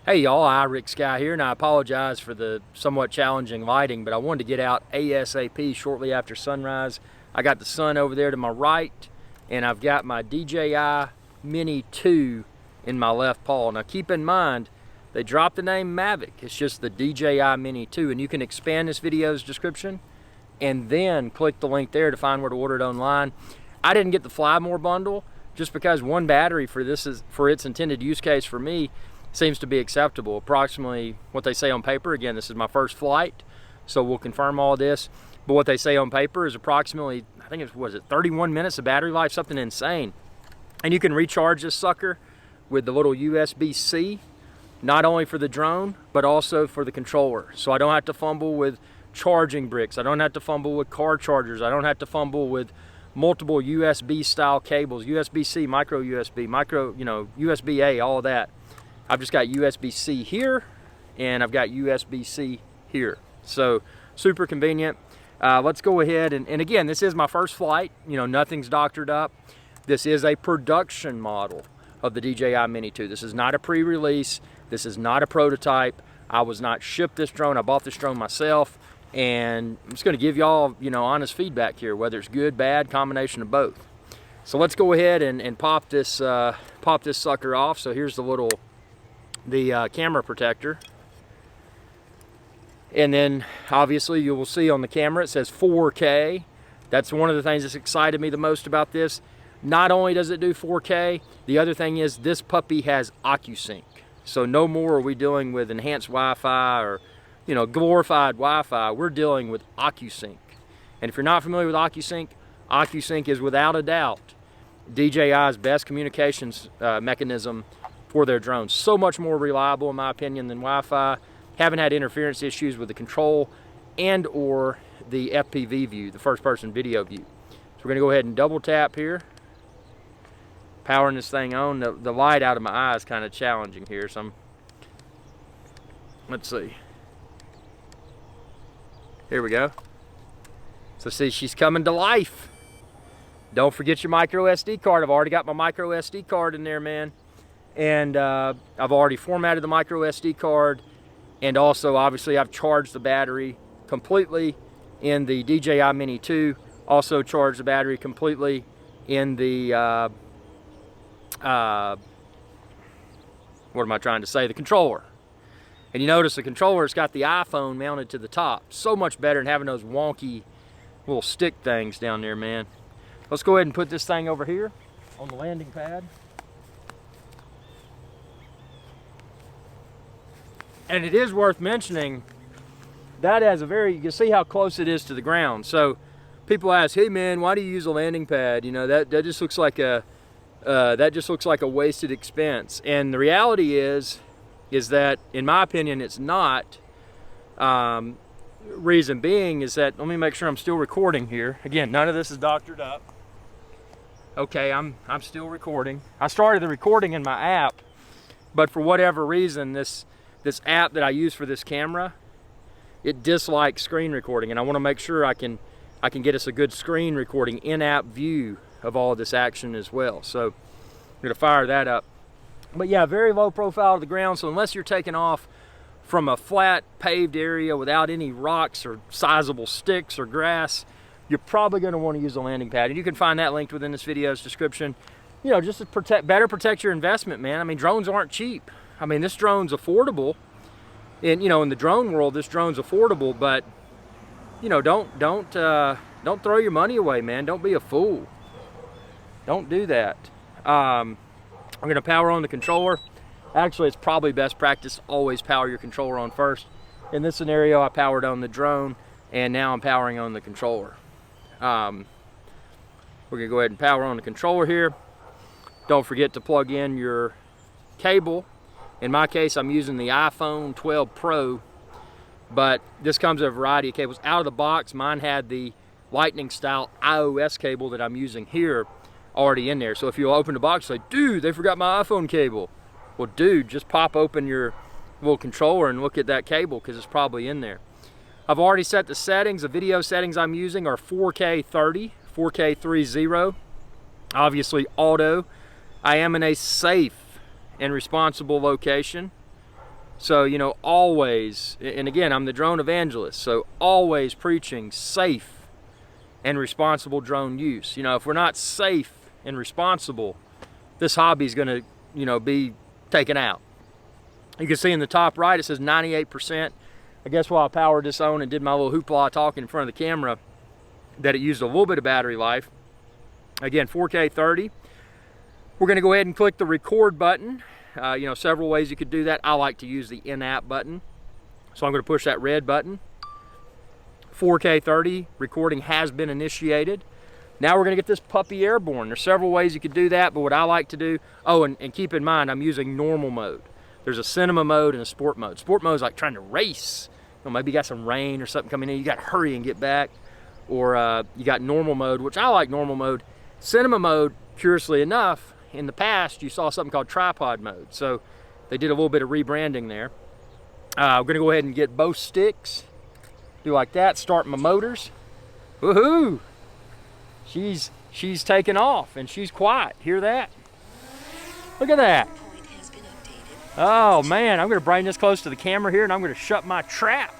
Hey y'all, Rick Sky here, and I apologize for the somewhat challenging lighting, but I wanted to get out ASAP shortly after sunrise. I got the sun over there to my right, and I've got my DJI Mini 2 in my left paw. Now keep in mind, they dropped the name Mavic. It's just the DJI Mini 2, and you can expand this video's description and then click the link there to find where to order it online. I didn't get the Fly More bundle just because one battery for its intended use case for me seems to be acceptable. Approximately what they say on paper, again, this is my first flight, so we'll confirm all this, but what they say on paper is approximately, I think it was 31 minutes of battery life, something insane. And you can recharge this sucker with the little USB-C, not only for the drone, but also for the controller. So I don't have to fumble with charging bricks, I don't have to fumble with car chargers, I don't have to fumble with multiple USB style cables, USB-C, micro USB, USB-A, all of that. I've just got USB-C here, and I've got USB-C here. So super convenient. Let's go ahead, and again, this is my first flight. Nothing's doctored up. This is a production model of the DJI Mini 2. This is not a pre-release. This is not a prototype. I was not shipped this drone. I bought this drone myself, and I'm just gonna give y'all, honest feedback here, whether it's good, bad, combination of both. So let's go ahead and pop this sucker off. So here's the camera protector, and then obviously you will see on the camera it says 4K. That's one of the things that's excited me the most about this. Not only does it do 4K, the other thing is this puppy has OcuSync. So no more are we dealing with enhanced Wi-Fi or glorified Wi-Fi. We're dealing with OcuSync. And if you're not familiar with OcuSync, OcuSync is without a doubt DJI's best communications mechanism for their drones. So much more reliable in my opinion than Wi-Fi. Haven't had interference issues with the control and or the FPV view, the first person video view. So we're gonna go ahead and double tap here. Powering this thing on. The light out of my eye is kind of challenging here, so let's see. Here we go. So see, she's coming to life. Don't forget your micro SD card. I've already got my micro SD card in there, man. And I've already formatted the micro SD card, and also obviously I've charged the battery completely in the DJI Mini 2, also charged the battery completely in the what am I trying to say, the controller. And you notice the controller's got the iPhone mounted to the top. So much better than having those wonky little stick things down there, man. Let's go ahead and put this thing over here on the landing pad. And it is worth mentioning that has you can see how close it is to the ground. So people ask, hey man, why do you use a landing pad? That just looks like a wasted expense. And the reality is that, in my opinion, it's not. Reason being is that, let me make sure I'm still recording here. Again, none of this is doctored up. Okay, I'm still recording. I started the recording in my app, but for whatever reason, this app that I use for this camera, it dislikes screen recording, and I want to make sure I can get us a good screen recording in-app view of all of this action as well. So I'm going to fire that up. But yeah, very low profile to the ground, so unless you're taking off from a flat paved area without any rocks or sizable sticks or grass, you're probably going to want to use a landing pad. And you can find that linked within this video's description. Just to better protect your investment, man. I mean, drones aren't cheap. I mean, this drone's affordable. And in the drone world, this drone's affordable, but don't throw your money away, man. Don't be a fool. Don't do that. I'm gonna power on the controller. Actually, it's probably best practice to always power your controller on first. In this scenario, I powered on the drone, and now I'm powering on the controller. We're gonna go ahead and power on the controller here. Don't forget to plug in your cable. In my case, I'm using the iPhone 12 Pro, but this comes with a variety of cables. Out of the box, mine had the lightning style iOS cable that I'm using here already in there. So if you open the box, say, dude, they forgot my iPhone cable. Well, dude, just pop open your little controller and look at that cable, because it's probably in there. I've already set the settings. The video settings I'm using are 4K 30, 4K 30, obviously auto. I am in a safe and responsible location. So, you know, always, and again, I'm the drone evangelist, so always preaching safe and responsible drone use. You know, if we're not safe and responsible, this hobby is going to, you know, be taken out. You can see in the top right, it says 98%. I guess while I powered this on and did my little hoopla talking in front of the camera, that it used a little bit of battery life. Again, 4K 30. We're going to go ahead and click the record button. You know, several ways you could do that. I like to use the in-app button. So I'm going to push that red button. 4K 30, recording has been initiated. Now we're going to get this puppy airborne. There's several ways you could do that, but what I like to do, oh, and keep in mind, I'm using normal mode. There's a cinema mode and a sport mode. Sport mode is like trying to race. You know, maybe you got some rain or something coming in, you got to hurry and get back. Or you got normal mode, which I like normal mode. Cinema mode, curiously enough, in the past, you saw something called tripod mode. So they did a little bit of rebranding there. We're going to go ahead and get both sticks. Do like that, start my motors. Woohoo! She's taking off and she's quiet. Hear that? Look at that. Oh man, I'm gonna bring this close to the camera here and I'm gonna shut my trap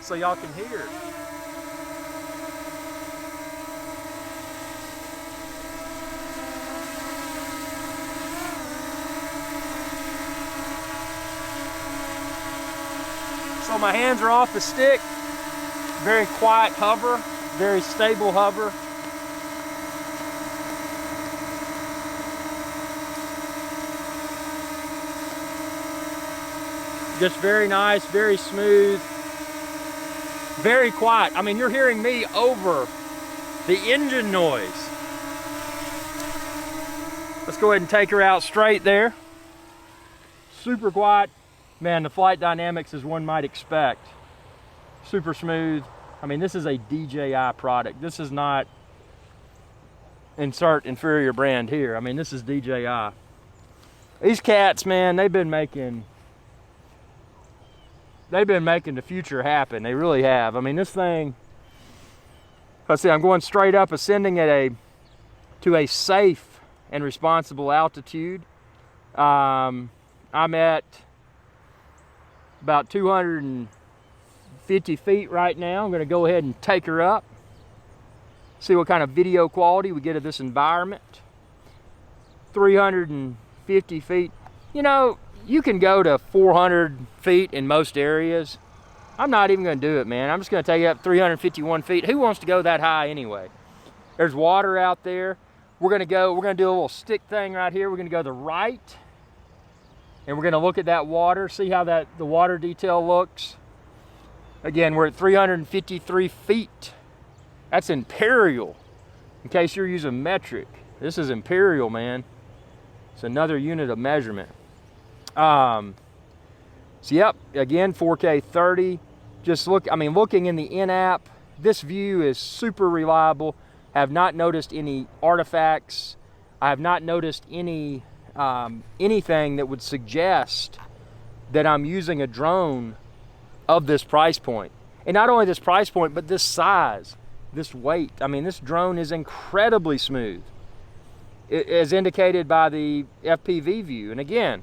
so y'all can hear. So my hands are off the stick. Very quiet hover, very stable hover. Just very nice, very smooth, very quiet. I mean, you're hearing me over the engine noise. Let's go ahead and take her out straight there. Super quiet. Man, the flight dynamics as one might expect. Super smooth. I mean, this is a DJI product. This is not insert inferior brand here. I mean, this is DJI. These cats, man, they've been making the future happen. They really have. I mean, this thing, let's see, I'm going straight up, ascending to a safe and responsible altitude. I'm at about 250 feet right now. I'm going to go ahead and take her up, see what kind of video quality we get of this environment. 350 feet. You know, you can go to 400 feet in most areas. I'm not even going to do it, man. I'm just going to take it up 351 feet. Who wants to go that high anyway? There's water out there. We're going to do a little stick thing right here. We're going to go to the right, and we're going to look at that water, see how the water detail looks. Again, we're at 353 feet. That's imperial, in case you're using metric. This is imperial, man. It's another unit of measurement. So yep, again, 4K 30. Just look, I mean, looking in the in-app, this view is super reliable. I have not noticed any artifacts. I have not noticed any anything that would suggest that I'm using a drone of this price point. And not only this price point, but this size, this weight. I mean, this drone is incredibly smooth, as indicated by the FPV view. And again,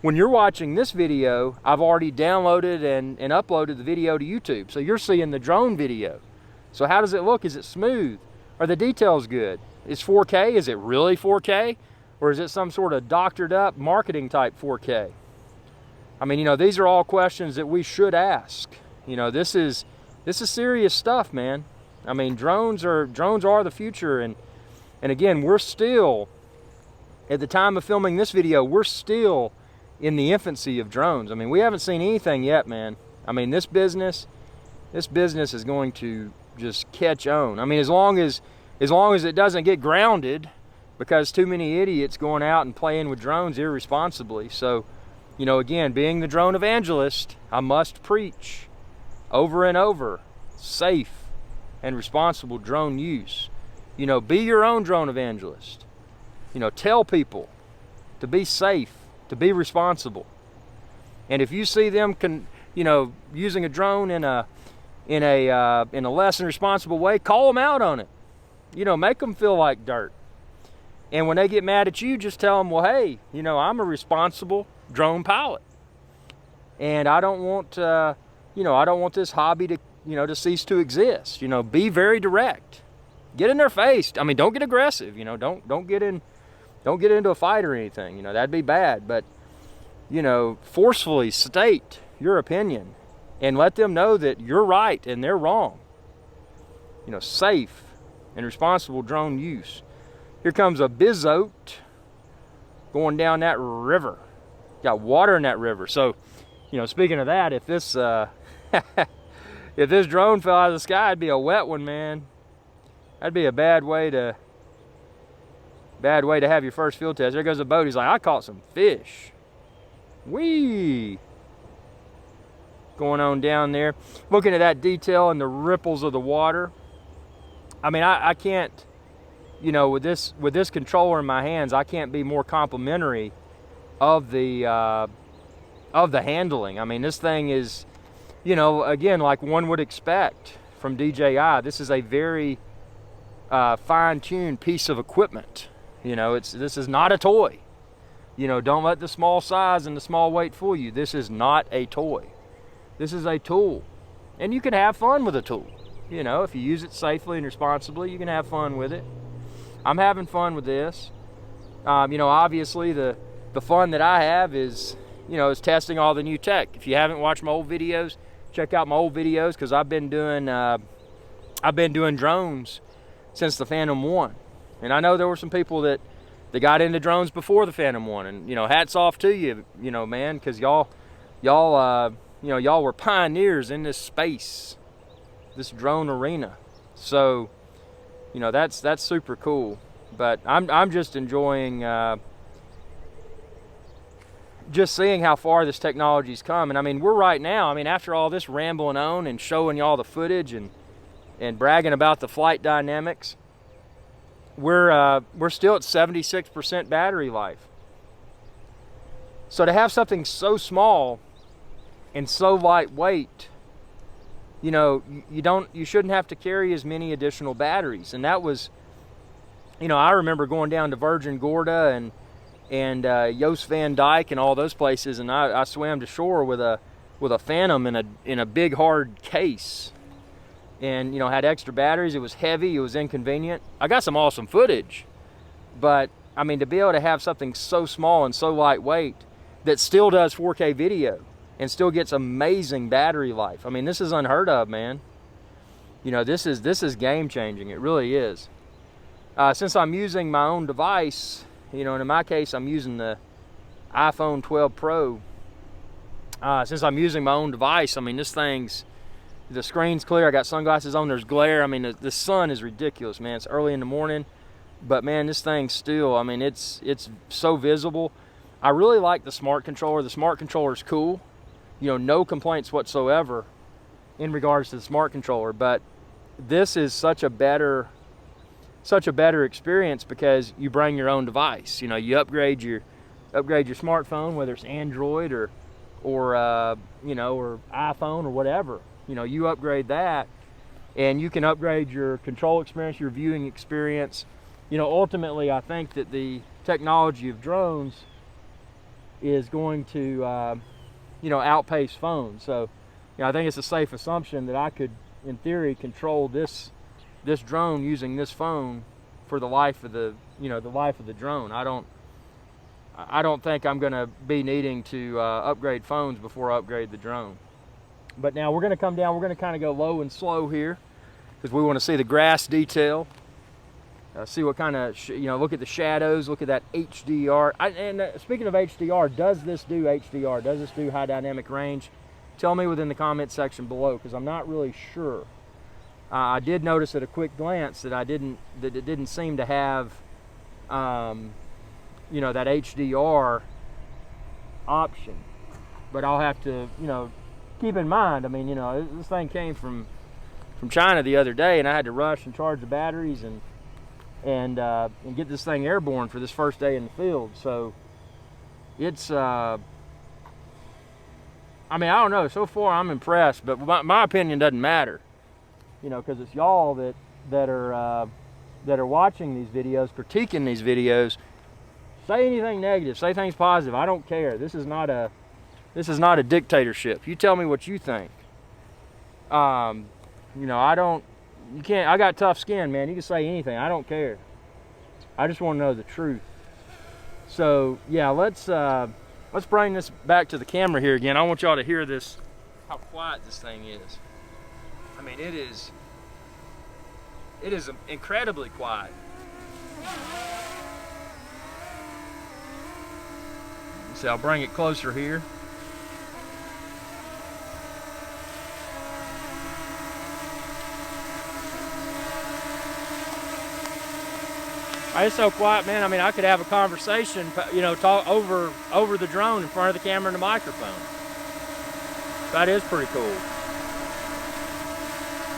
when you're watching this video, I've already downloaded and uploaded the video to YouTube. So you're seeing the drone video. So how does it look? Is it smooth? Are the details good? Is 4K? Is it really 4K? Or is it some sort of doctored up marketing type 4K? I mean, you know, these are all questions that we should ask. You know, this is serious stuff, man. I mean, drones are the future. And again, we're still, at the time of filming this video, we're still in the infancy of drones. I mean, we haven't seen anything yet, man. I mean, this business is going to just catch on. I mean, as long as it doesn't get grounded because too many idiots going out and playing with drones irresponsibly. So, you know, again, being the drone evangelist, I must preach over and over safe and responsible drone use. You know, be your own drone evangelist. You know, tell people to be safe, to be responsible. And if you see them using a drone in a less than responsible way, call them out on it. You know, make them feel like dirt. And when they get mad at you, just tell them, well, hey, you know, I'm a responsible drone pilot. and I don't want, you know, I don't want this hobby to, you know, to cease to exist. You know, be very direct. Get in their face. I mean, don't get aggressive. You know, don't get into a fight or anything. You know, that'd be bad. But, you know, forcefully state your opinion and let them know that you're right and they're wrong. You know, safe and responsible drone use. Here comes a bizote going down that river. Got water in that river. So, you know, speaking of that, if this if this drone fell out of the sky, it'd be a wet one, man. That'd be a bad way to have your first field test. There goes a boat. He's like, I caught some fish. Whee! Going on down there. Looking at that detail and the ripples of the water. I mean, I can't, you know, with this controller in my hands, I can't be more complimentary of the handling. I mean, this thing is, you know, again, like one would expect from DJI. This is a very fine-tuned piece of equipment. You know, this is not a toy. You know, don't let the small size and the small weight fool you. This is not a toy. This is a tool, and you can have fun with a tool. You know, if you use it safely and responsibly, you can have fun with it. I'm having fun with this. You know, obviously the fun that I have is, you know, is testing all the new tech. If you haven't watched my old videos, check out my old videos, because I've been doing drones since the Phantom 1. And I know there were some people that got into drones before the Phantom 1, and, you know, hats off to you, you know, man, because y'all were pioneers in this space, this drone arena. So, you know, that's super cool. But I'm just enjoying just seeing how far this technology's come. And I mean, we're right now, I mean, after all this rambling on and showing y'all the footage and bragging about the flight dynamics, we're still at 76% battery life. So to have something so small and so lightweight, you know, you shouldn't have to carry as many additional batteries. And that was, you know, I remember going down to Virgin Gorda and Jost Van Dyke and all those places, and I swam to shore with a Phantom in a big hard case, and, you know, had extra batteries. It was heavy, it was inconvenient. I got some awesome footage, but I mean, to be able to have something so small and so lightweight that still does 4K video and still gets amazing battery life. I mean, this is unheard of, man. You know, this is game changing. It really is. Since I'm using my own device, you know, and in my case, I'm using the iPhone 12 Pro. Since I'm using my own device, I mean, the screen's clear. I got sunglasses on. There's glare. I mean, the sun is ridiculous, man. It's early in the morning, but man, this thing still, I mean, it's so visible. I really like the smart controller. The smart controller is cool. You know, no complaints whatsoever in regards to the smart controller, but this is such a better experience because you bring your own device. You know, you upgrade your smartphone, whether it's Android or you know, or iPhone or whatever. You know, you upgrade that, and you can upgrade your control experience, your viewing experience. You know, ultimately, I think that the technology of drones is going to you know, outpace phones. So, you know, I think it's a safe assumption that I could, in theory, control this drone using this phone for the life of the drone. I don't think I'm going to be needing to upgrade phones before I upgrade the drone. But now we're going to come down. We're going to kind of go low and slow here because we want to see the grass detail. See what kind of, you know, look at the shadows, look at that HDR. Speaking of HDR, does this do HDR? Does this do high dynamic range? Tell me within the comment section below, because I'm not really sure. I did notice at a quick glance that it didn't seem to have, you know, that HDR option. But I'll have to, you know, keep in mind, I mean, you know, this thing came from China the other day, and I had to rush and charge the batteries and get this thing airborne for this first day in the field. So it's I mean, I don't know, so far I'm impressed, but my opinion doesn't matter, you know, because it's y'all that are watching these videos, critiquing these videos. Say anything negative, say things positive, I don't care. This is not a This is not a dictatorship. You tell me what you think. You know, I got tough skin, man. You can say anything. I don't care. I just want to know the truth. So yeah, let's bring this back to the camera here again. I want y'all to hear this, how quiet this thing is. I mean, it is incredibly quiet. So I'll bring it closer here. It's so quiet, man. I mean, I could have a conversation, you know, talk over the drone in front of the camera and the microphone. That is pretty cool.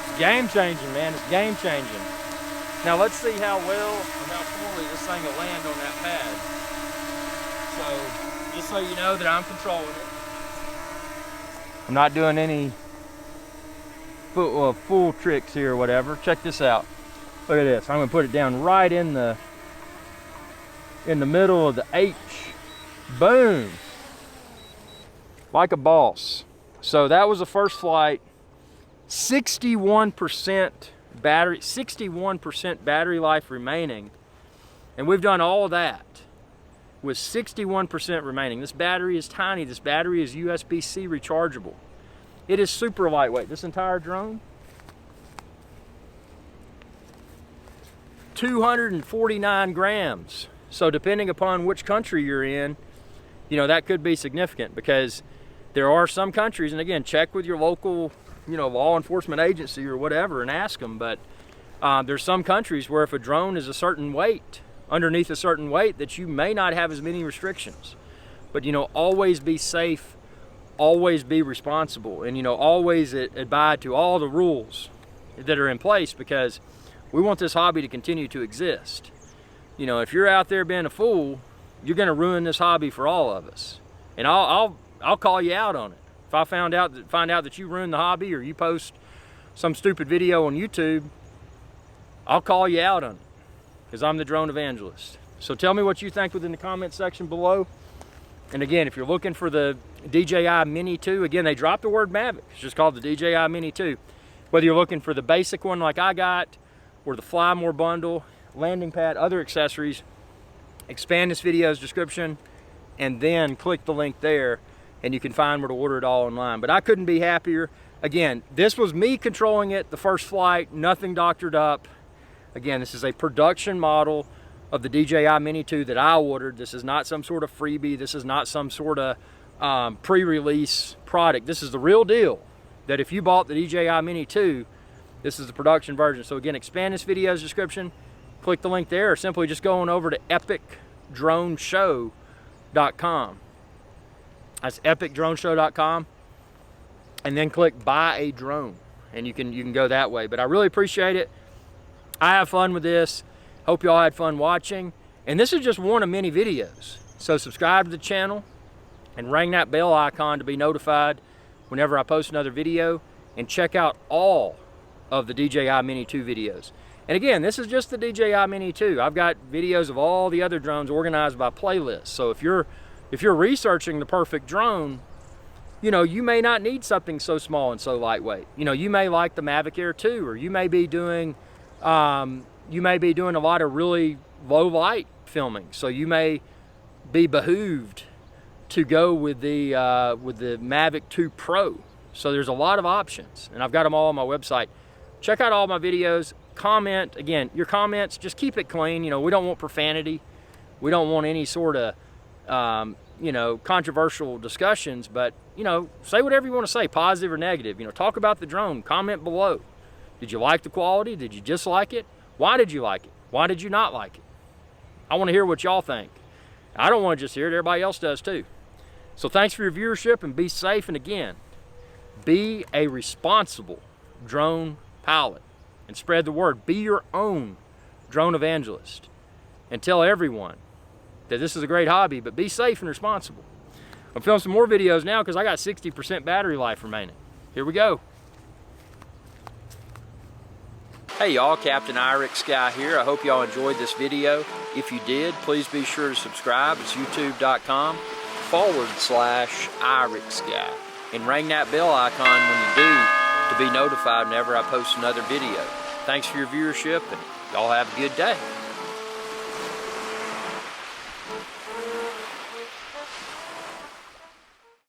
It's game changing, man. It's game changing. Now let's see how well or how poorly this thing will land on that pad. So, just so you know that I'm controlling it. I'm not doing any full tricks here or whatever. Check this out. Look at this. I'm gonna put it down right in the middle of the H. Boom. Like a boss. So that was the first flight. 61% battery life remaining. And we've done all of that with 61% remaining. This battery is tiny. This battery is USB-C rechargeable. It is super lightweight. This entire drone, 249 grams. So depending upon which country you're in, you know, that could be significant, because there are some countries, and again, check with your local, you know, law enforcement agency or whatever and ask them, but there's some countries where if a drone is a certain weight, underneath a certain weight, that you may not have as many restrictions. But, you know, always be safe, always be responsible, and, you know, always abide to all the rules that are in place, because we want this hobby to continue to exist. You know, if you're out there being a fool, you're going to ruin this hobby for all of us. And I'll call you out on it. If I find out that you ruined the hobby, or you post some stupid video on YouTube, I'll call you out on it, because I'm the drone evangelist. So tell me what you think within the comment section below. And again, if you're looking for the DJI Mini 2, again, they dropped the word Mavic. It's just called the DJI Mini 2. Whether you're looking for the basic one like I got, or the Fly More bundle, landing pad, other accessories, expand this video's description and then click the link there, and you can find where to order it all online. But I couldn't be happier. Again, this was me controlling it the first flight, nothing doctored up. Again, this is a production model of the DJI Mini 2 that I ordered. This is not some sort of freebie. This is not some sort of pre-release product. This is the real deal, that if you bought the DJI Mini 2, this is the production version. So again, expand this video's description, click the link there, or simply just go on over to epicdroneshow.com. That's epicdroneshow.com, and then click buy a drone, and you can go that way. But I really appreciate it. I have fun with this. Hope y'all had fun watching. And this is just one of many videos. So subscribe to the channel and ring that bell icon to be notified whenever I post another video, and check out all of the DJI Mini 2 videos. And again, this is just the DJI Mini 2. I've got videos of all the other drones organized by playlist. So if you're researching the perfect drone, you know, you may not need something so small and so lightweight. You know, you may like the Mavic Air 2, or you may be doing a lot of really low light filming. So you may be behooved to go with the Mavic 2 Pro. So there's a lot of options, and I've got them all on my website. Check out all my videos. Comment. Again, your comments, just keep it clean. You know, we don't want profanity. We don't want any sort of you know, controversial discussions, but, you know, say whatever you want to say, positive or negative. You know, talk about the drone. Comment below. Did you like the quality? Did you dislike it? Why did you like it? Why did you not like it? I want to hear what y'all think. I don't want to just hear it. Everybody else does too. So thanks for your viewership, and be safe. And again, be a responsible drone pilot and spread the word. Be your own drone evangelist and tell everyone that this is a great hobby, but be safe and responsible. I'm filming some more videos now because I got 60% battery life remaining. Here we go. Hey y'all, Captain Irix Guy here. I hope y'all enjoyed this video. If you did, please be sure to subscribe. It's youtube.com @IRIXGuy. And ring that bell icon when you do to be notified whenever I post another video. Thanks for your viewership, and y'all have a good day.